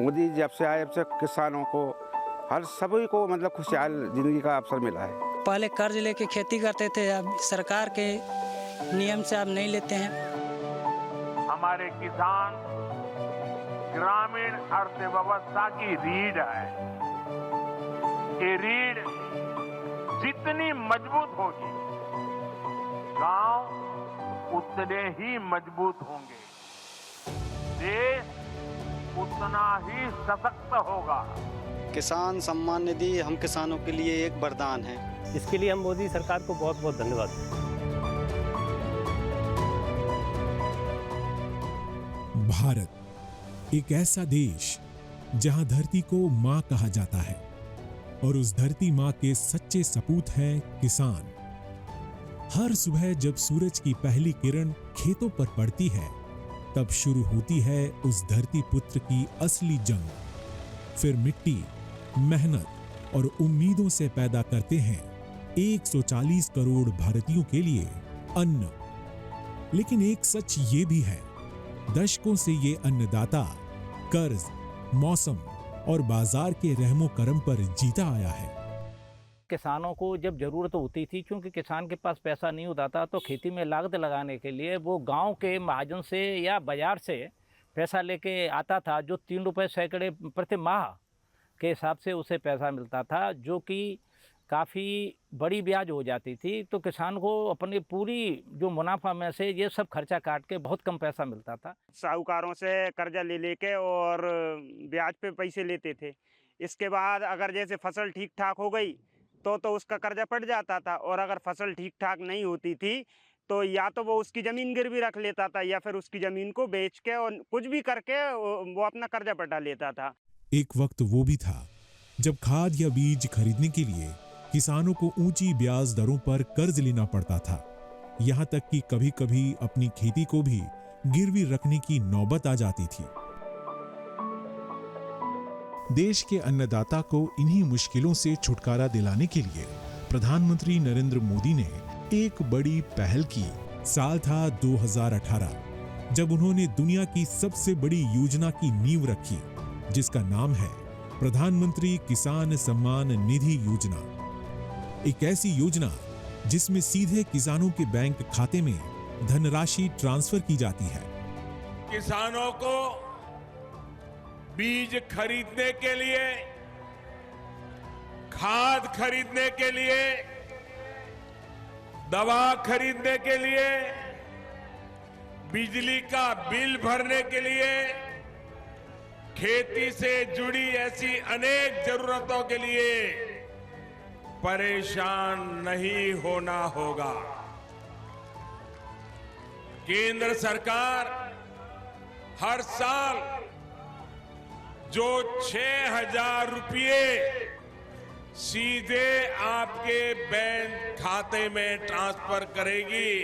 मोदी जब से आए, जब से किसानों को हर सभी को मतलब खुशहाल जिंदगी का अवसर मिला है। पहले कर्ज लेके खेती करते थे, अब सरकार के नियम से अब नहीं लेते हैं। हमारे किसान ग्रामीण अर्थव्यवस्था की रीढ़ है। ये रीढ़ जितनी मजबूत होगी, गांव उतने ही मजबूत होंगे, देश उतना ही सशक्त होगा। किसान सम्मान निधि हम किसानों के लिए एक वरदान है। इसके लिए हम मोदी सरकार को बहुत बहुत धन्यवाद देते हैं। भारत एक ऐसा देश जहां धरती को मां कहा जाता है और उस धरती मां के सच्चे सपूत हैं किसान। हर सुबह जब सूरज की पहली किरण खेतों पर पड़ती है, तब शुरू होती है उस धरती पुत्र की असली जंग। फिर मिट्टी, मेहनत और उम्मीदों से पैदा करते हैं 140 करोड़ भारतीयों के लिए अन्न। लेकिन एक सच ये भी है, दशकों से ये अन्नदाता कर्ज, मौसम और बाजार के रहमो करम पर जीता आया है। किसानों को जब ज़रूरत होती थी, क्योंकि किसान के पास पैसा नहीं होता था, तो खेती में लागत लगाने के लिए वो गांव के महाजन से या बाजार से पैसा लेके आता था, जो 3 रुपये सैकड़े प्रति माह के हिसाब से उसे पैसा मिलता था, जो कि काफ़ी बड़ी ब्याज हो जाती थी। तो किसान को अपनी पूरी जो मुनाफा में से ये सब खर्चा काट के बहुत कम पैसा मिलता था। साहूकारों से कर्जा ले लेके और ब्याज पे पैसे लेते थे। इसके बाद अगर जैसे फसल ठीक ठाक हो गई तो उसका कर्जा पड़ जाता था, और अगर फसल ठीक ठाक नहीं होती थी तो या तो वो उसकी ज़मीन गिरवी रख लेता था या फिर उसकी ज़मीन को बेच के और कुछ भी करके वो अपना कर्जा पटा लेता था। एक वक्त वो भी था जब खाद या बीज खरीदने के लिए किसानों को ऊंची ब्याज दरों पर कर्ज लेना पड़ता था। यहां तक कि कभी-कभी अपनी खेती को भी गिरवी रखने की नौबत आ जाती थी। देश के अन्नदाता को इन्हीं मुश्किलों से छुटकारा दिलाने के लिए प्रधानमंत्री नरेंद्र मोदी ने एक बड़ी पहल की। साल था 2018, जब उन्होंने दुनिया की सबसे बड़ी योजना की नींव रखी, जिसका नाम है प्रधानमंत्री किसान सम्मान निधि योजना। एक ऐसी योजना जिसमें सीधे किसानों के बैंक खाते में धनराशि ट्रांसफर की जाती है। किसानों को बीज खरीदने के लिए, खाद खरीदने के लिए, दवा खरीदने के लिए, बिजली का बिल भरने के लिए, खेती से जुड़ी ऐसी अनेक जरूरतों के लिए परेशान नहीं होना होगा। केंद्र सरकार हर साल जो 6,000 रुपये सीधे आपके बैंक खाते में ट्रांसफर करेगी।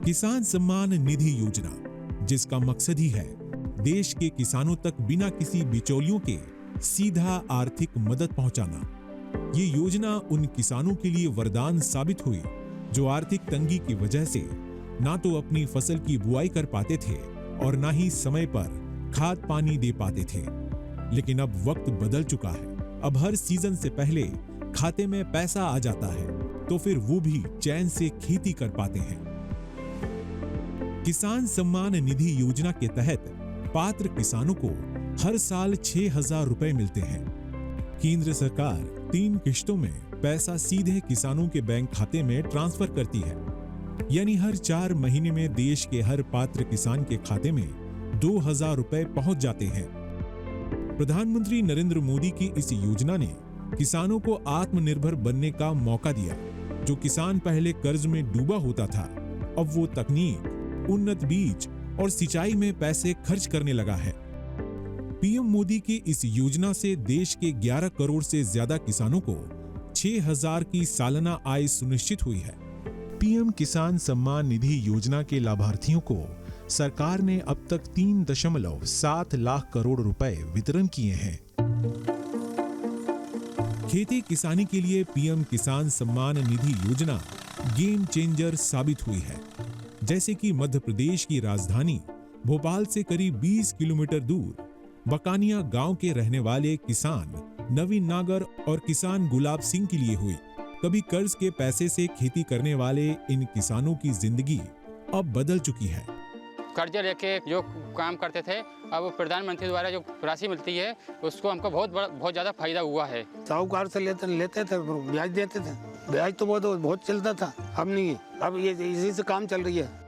किसान सम्मान निधि योजना, जिसका मकसद ही है देश के किसानों तक बिना किसी बिचौलियों के सीधा आर्थिक मदद पहुंचाना। ये योजना उन किसानों के लिए वरदान साबित हुई जो आर्थिक तंगी की वजह से ना तो अपनी फसल की बुआई कर पाते थे और ना ही समय पर खाद पानी दे पाते थे। लेकिन अब वक्त बदल चुका है। अब हर सीजन से पहले खाते में पैसा आ जाता है, तो फिर वो भी चैन से खेती कर पाते हैं। किसान सम्मान निधि योजना के तहत पात्र किसानों को हर साल 6,000 रुपए मिलते हैं। केंद्र सरकार 3 किश्तों में पैसा सीधे किसानों के बैंक खाते में ट्रांसफर करती है, यानी हर 4 महीने में देश के हर पात्र किसान के खाते में 2,000 रुपए पहुंच जाते हैं। प्रधानमंत्री नरेंद्र मोदी की इस योजना ने किसानों को आत्मनिर्भर बनने का मौका दिया। जो किसान पहले कर्ज में डूबा होता था, अब वो तकनीक, उन्नत बीज और सिंचाई में पैसे खर्च करने लगा है। पीएम मोदी की इस योजना से देश के 11 करोड़ से ज्यादा किसानों को 6,000 की सालाना आय सुनिश्चित हुई है। पीएम किसान सम्मान निधि योजना के लाभार्थियों को सरकार ने अब तक 3.7 लाख करोड़ रुपए वितरण किए हैं। खेती किसानी के लिए पीएम किसान सम्मान निधि योजना गेम चेंजर साबित हुई है। जैसे कि मध्य प्रदेश की राजधानी भोपाल से करीब 20 किलोमीटर दूर बकानिया गांव के रहने वाले किसान नवीन नागर और किसान गुलाब सिंह के लिए हुई। कभी कर्ज के पैसे से खेती करने वाले इन किसानों की जिंदगी अब बदल चुकी है। कर्जा लेके जो काम करते थे, अब प्रधानमंत्री द्वारा जो राशि मिलती है उसको हमको बहुत ज़्यादा फायदा हुआ है। साहूकार से लेते थे, ब्याज देते थे, ब्याज तो बहुत चलता था, अब नहीं, अब ये इसी से काम चल रही है।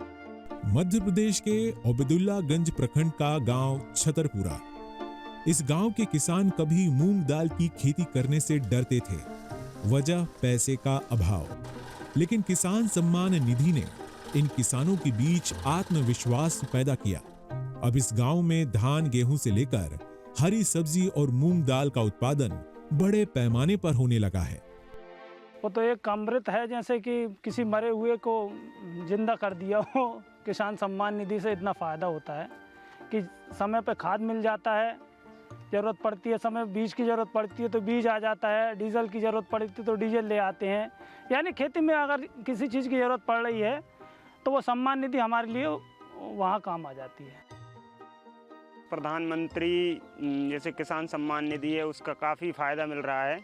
मध्य प्रदेश के ओबेदुल्लागंज प्रखंड का गांव छतरपुरा। इस गांव के किसान कभी मूंग दाल की खेती करने से डरते थे, वजह पैसे का अभाव। लेकिन किसान सम्मान निधि ने इन किसानों के बीच आत्मविश्वास पैदा किया। अब इस गांव में धान, गेहूं से लेकर हरी सब्जी और मूंग दाल का उत्पादन बड़े पैमाने पर होने लगा है। वो तो एक अमृत है, जैसे कि किसी मरे हुए को जिंदा कर दिया हो। किसान सम्मान निधि से इतना फ़ायदा होता है कि समय पे खाद मिल जाता है, ज़रूरत पड़ती है समय बीज की ज़रूरत पड़ती है तो बीज आ जाता है, डीजल की ज़रूरत पड़ती है तो डीजल ले आते हैं। यानी खेती में अगर किसी चीज़ की ज़रूरत पड़ रही है तो वो सम्मान निधि हमारे लिए वहाँ काम आ जाती है। प्रधानमंत्री जैसे किसान सम्मान निधि है उसका काफ़ी फ़ायदा मिल रहा है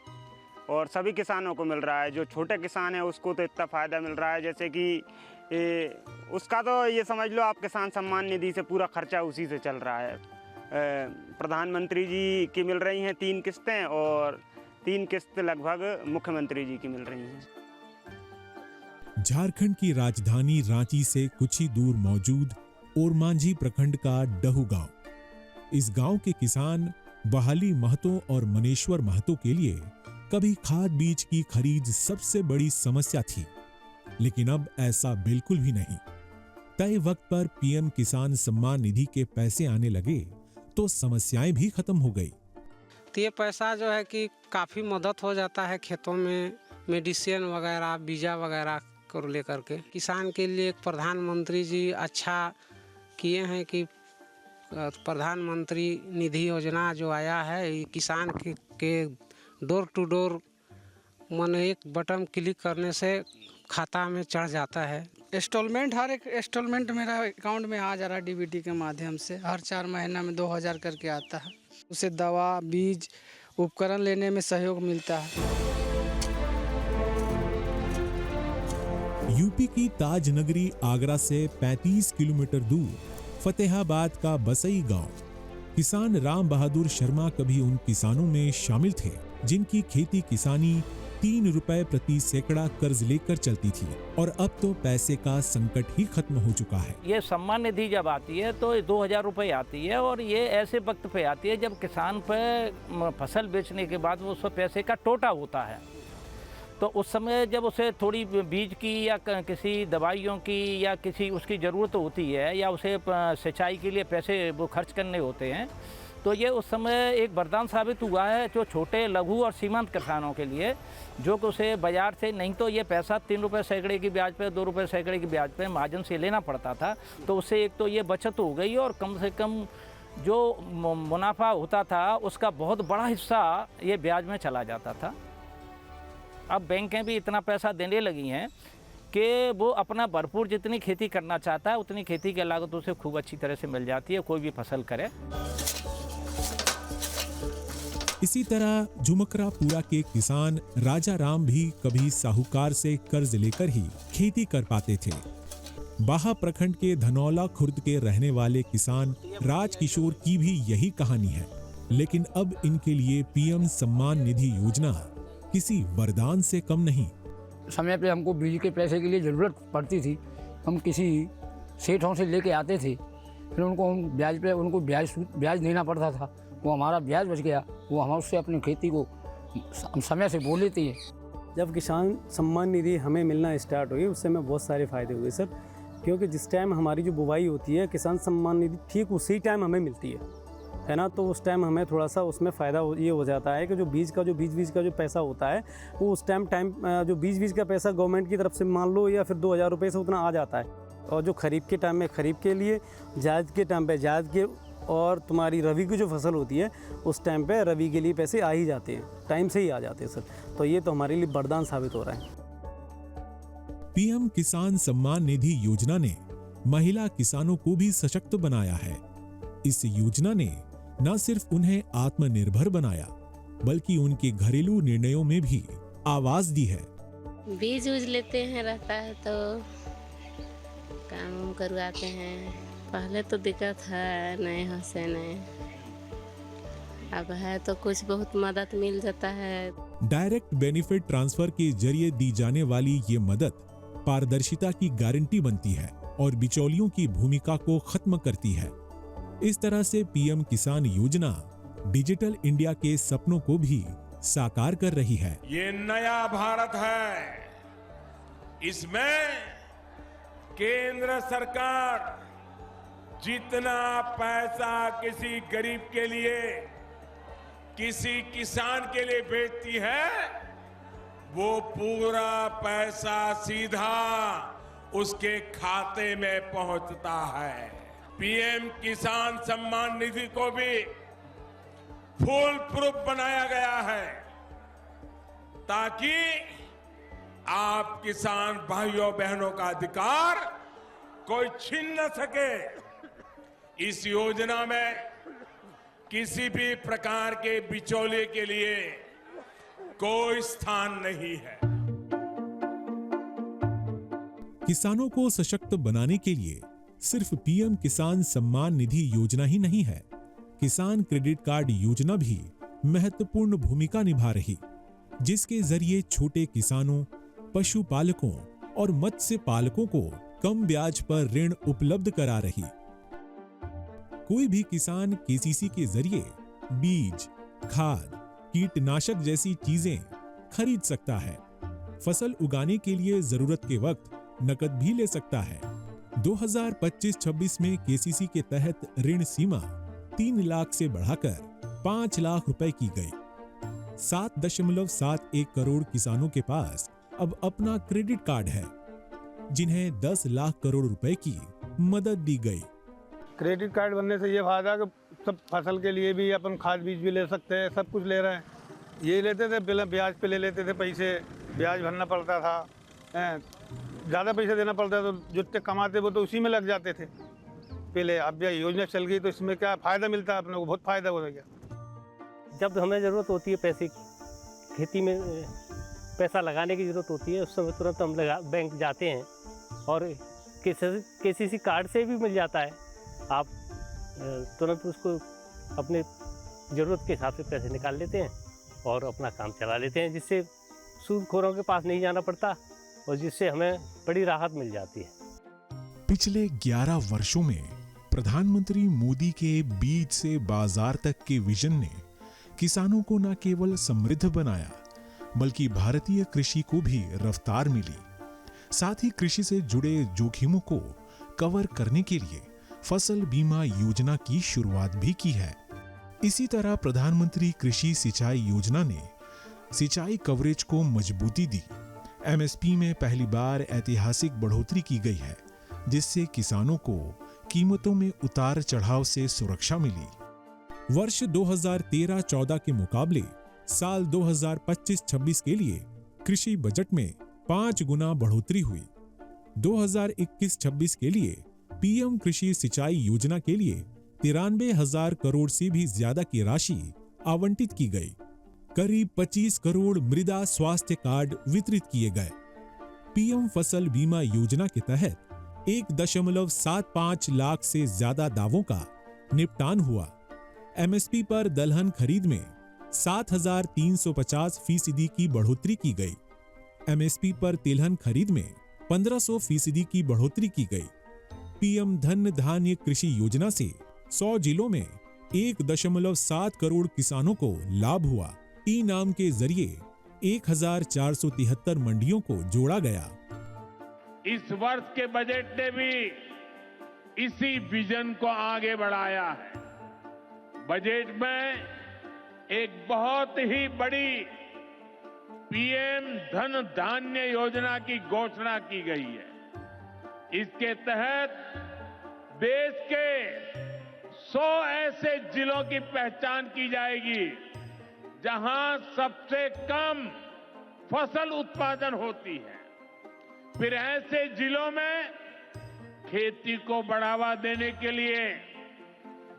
और सभी किसानों को मिल रहा है। जो छोटे किसान है उसको तो इतना फ़ायदा मिल रहा है जैसे कि उसका तो ये समझ लो आप किसान सम्मान निधि से पूरा खर्चा उसी से चल रहा है। प्रधानमंत्री जी की मिल रही हैं 3 किस्तें और 3 किस्त लगभग मुख्यमंत्री जी की मिल रही हैं। झारखंड की राजधानी रांची से कुछ ही दूर मौजूद ओरमांझी प्रखंड का डहू गांव। इस गांव के किसान बहाली महतो और मनेश्वर महतो के लिए कभी खाद बीज की खरीद सबसे बड़ी समस्या थी, लेकिन अब ऐसा बिल्कुल भी नहीं। तय वक्त पर पीएम किसान सम्मान निधि के पैसे आने लगे तो समस्याएं भी खत्म हो गई। तो ये पैसा जो है कि काफ़ी मदद हो जाता है खेतों में, मेडिसिन वगैरह, बीजा वगैरह को लेकर के। किसान के लिए प्रधानमंत्री जी अच्छा किए हैं कि प्रधानमंत्री निधि योजना जो आया है, ये किसान के डोर टू डोर माने एक बटन क्लिक करने से खाता में चढ़ जाता है। इंस्टॉलमेंट, हर एक इंस्टॉलमेंट मेरा अकाउंट में आ जा रहा है डीबीटी के माध्यम से। हर 4 महीना में 2000 करके आता है। उसे दवा, बीज, उपकरण लेने में सहयोग मिलता है। यूपी की ताज नगरी आगरा से 35 किलोमीटर दूर फतेहाबाद का बसई गांव। किसान राम बहादुर शर्मा कभी उन किसानों में शामिल थे जिनकी खेती किसानी 3 रुपए प्रति सैकड़ा कर्ज लेकर चलती थी, और अब तो पैसे का संकट ही खत्म हो चुका है। ये सम्मान निधि जब आती है तो 2000 रुपये आती है, और ये ऐसे वक्त पे आती है जब किसान पे फसल बेचने के बाद वो उस पैसे का टोटा होता है। तो उस समय जब उसे थोड़ी बीज की या किसी दवाइयों की या किसी उसकी ज़रूरत होती है, या उसे सिंचाई के लिए पैसे वो खर्च करने होते हैं, तो ये उस समय एक वरदान साबित हुआ है जो छोटे, लघु और सीमांत किसानों के लिए, जो कि उसे बाजार से नहीं तो ये पैसा 3 रुपये सैकड़े की ब्याज पे, 2 रुपये सैकड़े की ब्याज पे महाजन से लेना पड़ता था। तो उससे एक तो ये बचत हो गई, और कम से कम जो मुनाफा होता था उसका बहुत बड़ा हिस्सा ये ब्याज में चला जाता था। अब बैंकें भी इतना पैसा देने लगी हैं कि वो अपना भरपूर जितनी खेती करना चाहता है उतनी खेती की लागत उसे खूब अच्छी तरह से मिल जाती है, कोई भी फसल करे। इसी तरह झुमकरापुरा के किसान राजा राम भी कभी साहूकार से कर्ज लेकर ही खेती कर पाते थे। बाहा प्रखंड के धनौला खुर्द के रहने वाले किसान राजकिशोर की भी यही कहानी है, लेकिन अब इनके लिए पीएम सम्मान निधि योजना किसी वरदान से कम नहीं। समय पे हमको बीज के पैसे के लिए ज़रूरत पड़ती थी, हम किसी सेठों से लेके आते थे, फिर उनको हम ब्याज पे उनको ब्याज देना पड़ता था। वो हमारा ब्याज बच गया, वो हम उससे अपनी खेती को समय से बो लेती है। जब किसान सम्मान निधि हमें मिलना स्टार्ट हुई उससे हमें बहुत सारे फ़ायदे हुए सर, क्योंकि जिस टाइम हमारी जो बुवाई होती है किसान सम्मान निधि ठीक उसी टाइम हमें मिलती है ना, तो उस टाइम हमें थोड़ा सा उसमें फ़ायदा ये हो जाता है कि जो बीज का जो पैसा होता है वो उस टाइम जो बीज का पैसा गवर्नमेंट की तरफ से मान लो या फिर 2000 रुपये से उतना आ जाता है, और जो खरीफ के टाइम में खरीफ के लिए, जायद के टाइम पे जायद के, और तुम्हारी रवि की जो फसल होती है उस टाइम पे रवि के लिए पैसे आ ही जाते हैं, टाइम से ही आ जाते हैं सर। तो ये तो हमारे लिए वरदान साबित हो रहा है। पीएम किसान सम्मान निधि योजना ने महिला किसानों को भी सशक्त बनाया है। इस योजना ने न सिर्फ उन्हें आत्मनिर्भर बनाया, बल्कि उनके घरेलू निर्णयों में भी आवाज दी है। बीज उज लेते हैं, रहता है तो काम करवाते हैं। पहले तो दिक्कत है, नहीं हो से नहीं, अब है तो कुछ बहुत मदद मिल जाता है। डायरेक्ट बेनिफिट ट्रांसफर के जरिए दी जाने वाली ये मदद पारदर्शिता की गारंटी बनती है और बिचौलियों की भूमिका को खत्म करती है। इस तरह से पीएम किसान योजना डिजिटल इंडिया के सपनों को भी साकार कर रही है। ये नया भारत है, इसमें केंद्र सरकार जितना पैसा किसी गरीब के लिए, किसी किसान के लिए भेजती है, वो पूरा पैसा सीधा उसके खाते में पहुंचता है। पीएम किसान सम्मान निधि को भी फुल प्रूफ बनाया गया है ताकि आप किसान भाइयों बहनों का अधिकार कोई छीन न सके। इस योजना में किसी भी प्रकार के बिचौलिए के लिए कोई स्थान नहीं है। किसानों को सशक्त बनाने के लिए सिर्फ पीएम किसान सम्मान निधि योजना ही नहीं है, किसान क्रेडिट कार्ड योजना भी महत्वपूर्ण भूमिका निभा रही, जिसके जरिए छोटे किसानों, पशुपालकों और मत्स्य पालकों को कम ब्याज पर ऋण उपलब्ध करा रही। कोई भी किसान केसीसी के जरिए बीज, खाद, कीटनाशक जैसी चीजें खरीद सकता है। फसल उगाने के लिए जरूरत के वक्त नकद भी ले सकता है। 2025-26 में केसीसी के तहत ऋण सीमा 3 लाख से बढ़ाकर 5 लाख रुपए की गई। 7.71 करोड़ किसानों के पास अब अपना क्रेडिट कार्ड है, जिन्हें 10 लाख करोड़ रुपए की मदद दी गई। क्रेडिट कार्ड बनने से ये फायदा कि सब फसल के लिए भी अपन खाद बीज भी ले सकते हैं, सब कुछ ले रहे हैं। ये लेते थे पहले ब्याज पे ले लेते थे, पैसे ब्याज भरना पड़ता था, ज़्यादा पैसे देना पड़ता था, तो जितने कमाते वो तो उसी में लग जाते थे पहले। अब यह योजना चल गई तो इसमें क्या फ़ायदा मिलता है, अपने को बहुत फ़ायदा हो गया। जब हमें ज़रूरत होती है पैसे, खेती में पैसा लगाने की ज़रूरत होती है, उस समय तुरंत हम बैंक जाते हैं और केसीसी कार्ड से भी मिल जाता है। आप तुरंत उसको अपने ज़रूरत के हिसाब से पैसे निकाल लेते हैं और अपना काम चला लेते हैं, जिससे सूदखोरों के पास नहीं जाना पड़ता और जिससे हमें बड़ी राहत मिल जाती है। पिछले 11 वर्षों में प्रधानमंत्री मोदी के बीज से बाजार तक के विजन ने किसानों को न केवल समृद्ध बनाया, बल्कि भारतीय कृषि को भी रफ्तार मिली। साथ ही कृषि से जुड़े जोखिमों को कवर करने के लिए फसल बीमा योजना की शुरुआत भी की है। इसी तरह प्रधानमंत्री कृषि सिंचाई योजना ने सिंचाई कवरेज को मजबूती दी। एमएसपी में पहली बार ऐतिहासिक बढ़ोतरी की गई है, जिससे किसानों को कीमतों में उतार चढ़ाव से सुरक्षा मिली। वर्ष 2013-14 के मुकाबले साल 2025-26 के लिए कृषि बजट में 5 गुना बढ़ोतरी हुई। 2021-26 के लिए पीएम कृषि सिंचाई योजना के लिए 93,000 करोड़ से भी ज्यादा की राशि आवंटित की गई। करीब 25 करोड़ मृदा स्वास्थ्य कार्ड वितरित किए गए। पीएम फसल बीमा योजना के तहत 1.75 लाख से ज्यादा दावों का निपटान हुआ। एमएसपी पर दलहन खरीद में 7,350% की बढ़ोतरी की गई। एमएसपी पर तिलहन खरीद में 1,500% की बढ़ोतरी की गई। पीएम धन धान्य कृषि योजना से 100 जिलों में 1.7 करोड़ किसानों को लाभ हुआ। ई नाम के जरिए 1,473 मंडियों को जोड़ा गया। इस वर्ष के बजट ने भी इसी विजन को आगे बढ़ाया है। बजट में एक बहुत ही बड़ी पीएम धन धान्य योजना की घोषणा की गई है। इसके तहत देश के 100 ऐसे जिलों की पहचान की जाएगी जहां सबसे कम फसल उत्पादन होती है। फिर ऐसे जिलों में खेती को बढ़ावा देने के लिए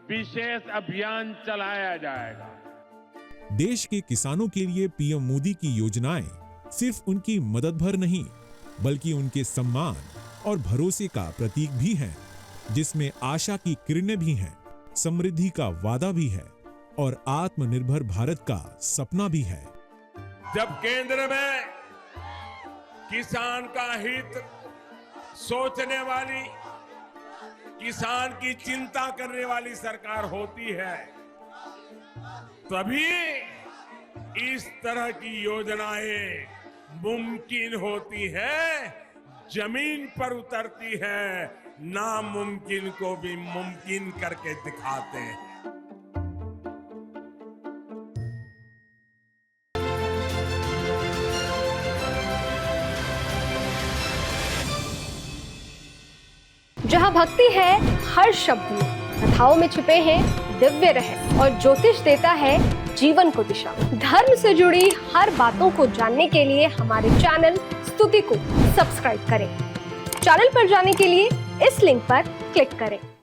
विशेष अभियान चलाया जाएगा। देश के किसानों के लिए पीएम मोदी की योजनाएं सिर्फ उनकी मदद भर नहीं, बल्कि उनके सम्मान और भरोसे का प्रतीक भी हैं, जिसमें आशा की किरणें भी हैं, समृद्धि का वादा भी है और आत्मनिर्भर भारत का सपना भी है। जब केंद्र में किसान का हित सोचने वाली, किसान की चिंता करने वाली सरकार होती है, तभी इस तरह की योजनाएं मुमकिन होती है, जमीन पर उतरती है, नामुमकिन को भी मुमकिन करके दिखाते हैं। जहां भक्ति है हर शब्द में, कथाओं में छुपे हैं दिव्य रहस्य और ज्योतिष देता है जीवन को दिशा। धर्म से जुड़ी हर बातों को जानने के लिए हमारे चैनल स्तुति को सब्सक्राइब करें। चैनल पर जाने के लिए इस लिंक पर क्लिक करें।